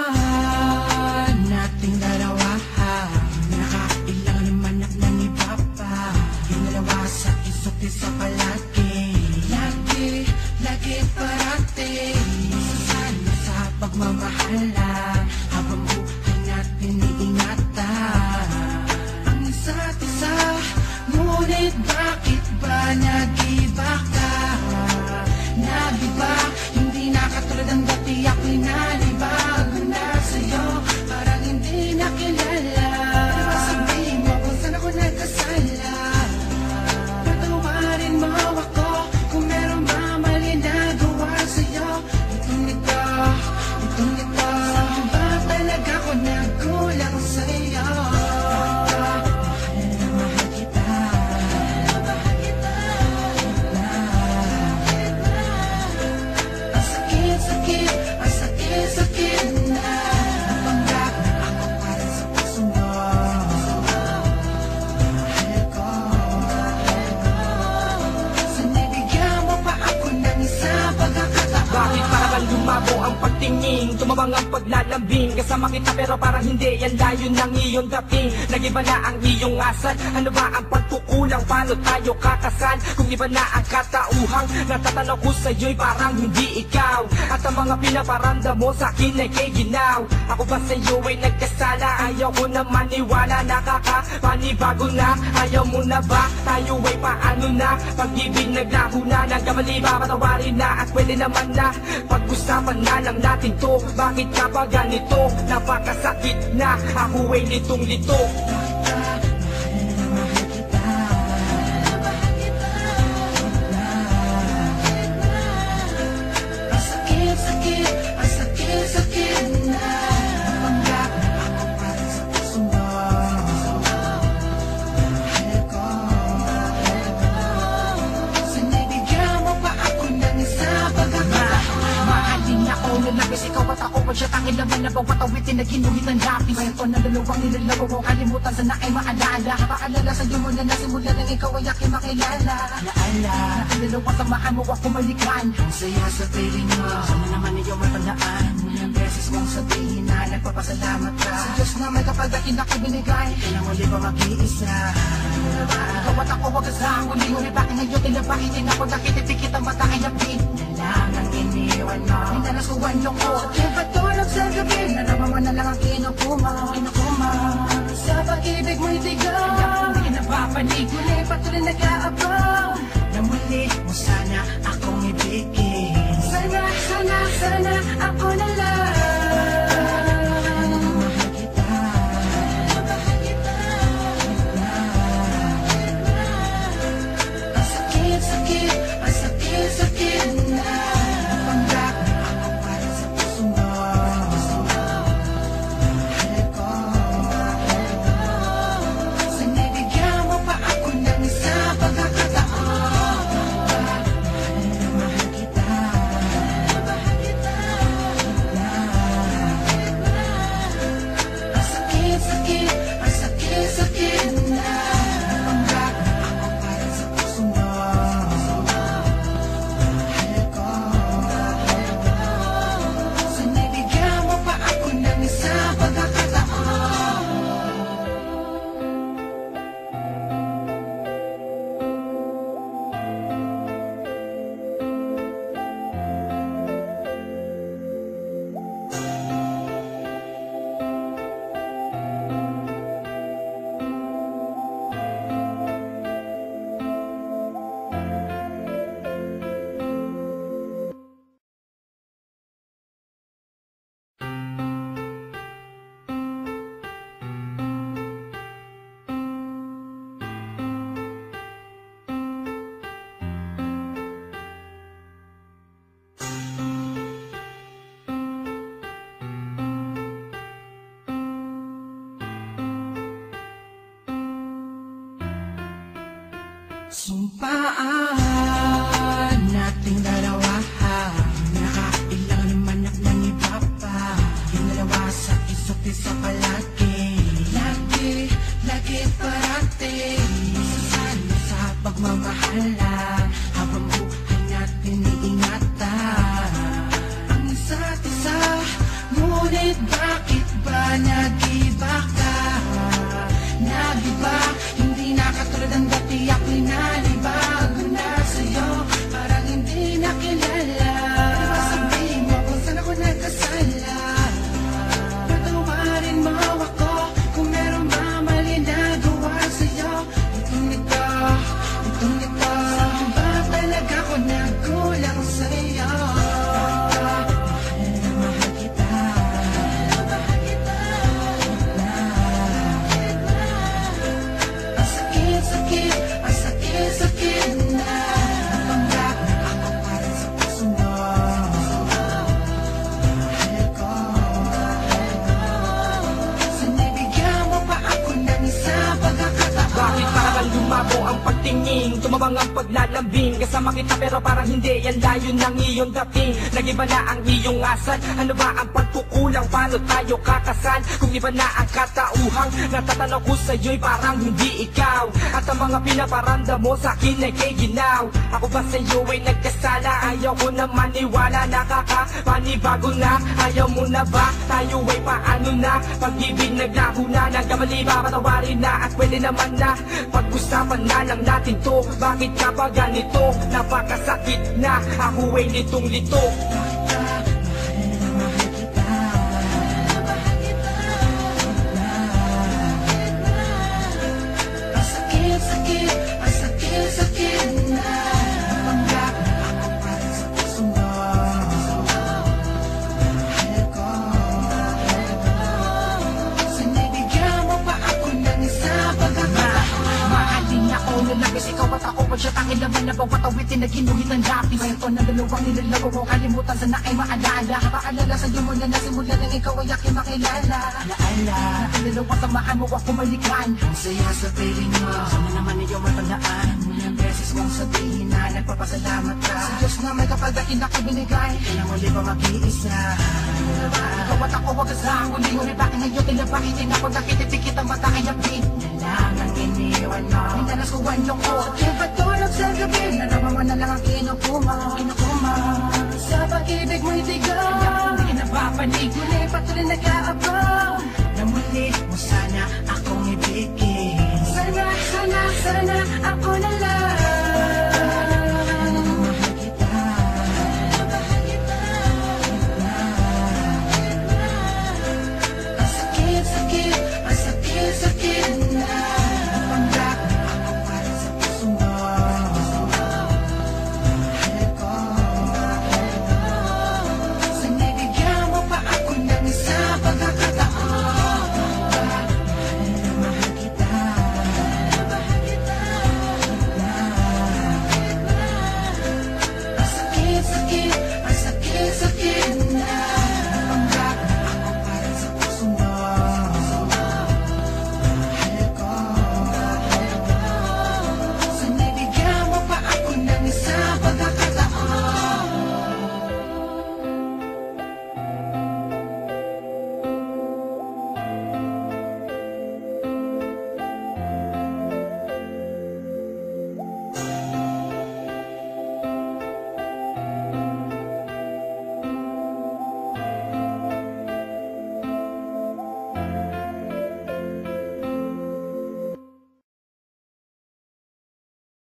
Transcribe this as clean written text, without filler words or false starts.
Sumpaan nating dalawa, nakailang naman at ng iba pa. Yung dalawa sa isa't isa palagi, lagi parati. Masasana sa pagmamahala, habang buhay natin iingatan ang isa't isa. Ngunit bakit ba nag-iba ka? Nag-iba, hindi na katulad ng dati. Ako'y nalibago na sa'yo, parang hindi nakilala. Ano ba sabihin mo kung saan ako nagkasala? Patawarin mo ako kung meron ba mali na gawa sa'yo. Itong ito, saan ba talaga ako nagkulang sa'yo? Mahal na mahal kita, sakit na napanggap na ako para sa puso mo. Mahal ko, sana'y bigyan mo pa ako ng isa pagkakataon. Bakit parang lumabo ang pagtingin, tumabang ang paglalambing? Kasama kita pero parang hindi, yan layo ng iyong dating. Nag-iba na ang iyong asal, ano ba ang pagkukulang? Paano tayo kakasal kung iba na ang katauhang? Natatanaw ko sa'yo'y parang hindi ikaw, at ang mga pinaparamdam mo sa'kin ay kay ginaw. Ako ba sa'yo ay nagkasala? Ayaw ko na maniwala, nakakapanibago na. Ayaw mo na ba? Tayo ay paano na? Pag-ibig naglaho na, nagkamali ba patawarin na? At pwede naman na pag-usapan na lang natin to. Bakit ka ba ganito? Napakasakit na, ako ay litong-lito. Sakit na napanggap na ako para sa puso mo. Mahal ko, sana'y bigyan mo pa ako ng isa pagkakataon. Mahalin ako, nalabis ikaw at ako, pag siya tangin naman na bang patawitin, naghinuhit ng lapis. Mayroon ko na lulubang nilalago ko, kalimutan sana ay maalala. Pakaalala sa'yo mo na nasimula nang ikaw ay aking makilala. Naala, nakilalawa samahan mo ako malikan. ang saya sa piling mo, sana naman iyong matandaan. Ilang beses mong sabihin na nagpapasalamat ka Sa Diyos na may kapagatin na binigay, kailang muli ba mag-iisa? ikaw at ako wag asang uli-uli. Bakit ngayon tinabahitin ako, nakitipikit ang mata ay lapit Na lang ang iniwan mo, ninanasuhan yung ko. kaya patulog sa gabi, Nalaman mo na lang ang kinukuma. sa pag-ibig mo'y tigaw. Hindi napapanig, Muli patuloy nag-aabang na muli mo sana akong ibigin. Sana ako na lang. Mahal kita, sakit na napanggap na ako para sa puso mo. Mahal ko, sana'y bigyan mo pa ako ng isa pagkakataon. Mahal na mahal kita, sakit na napanggap na ako para sa puso mo. Mahal ko, sana'y bigyan mo pa ako ng isa pagkakataon. Sumpaan nating dalawa, nakailang naman at ng iba pa. Yung dalawa sa isa't isa palagi, lagi parati. Masasana sa pagmamahala, habang buhay natin iingatan ang isa't isa. Bakit ba nag-iba ka? Nag-iba, hindi na katulad ng dati. Ako'y nalibago na sa'yo, parang hindi nakilala. Diba sabihin mo kung saan ako nagkasala? Patawarin mo ako kung meron ba mali na gawa sa'yo. Itong ito, saan ba talaga ako nagkulang sa'yo? Lumabo ang pagtingin, tumabang ang paglalambing. Kasama kita pero parang hindi, yan layo ng iyong dating. Nag-iba na ang iyong asal, ano ba ang pagkukulang? Paano tayo kakasal? Kung iba na ang katauhang natatanaw ko sa'yo'y parang hindi ikaw. At ang mga pinaparanda mo sa'kin ay kay ginaw. Ako ba sa'yo ay nagkasala? Ayaw ko na maniwala, nakakapanibago na. Ayaw mo na ba? Tayo ay paano na? Pag-ibig naglaho na, nagkamali ba? Patawarin na at pwede naman na pag-usapan na lang natin to. Bakit ka ba ganito? Napakasakit na, ako ay litong-lito. Nalabis ikaw at ako pag siya tangin naman na bawat awitin na ginuhit ng lapis. Ngayon ko na dalawang nilalago ko, kalimutan sana ay maalala. Paalala sa'yo mo na nasimula nang ikaw ay aking makilala. Naala, nakalalawa samahan mo ako malikan. Ang saya sa piling mo, sana naman ikaw matandaan. Ilang beses mong sabihin na nagpapasalamat ka sa Diyos na may kapagatin ako binigay. Kaya muli pa mag-iisa. Ikaw at ako wag kasang uli-uli, bakit ngayon tinapakitin ako nakitipikit ang mata kay Yapin. Yan lang ang iniwan mo, minanasuan yung ko.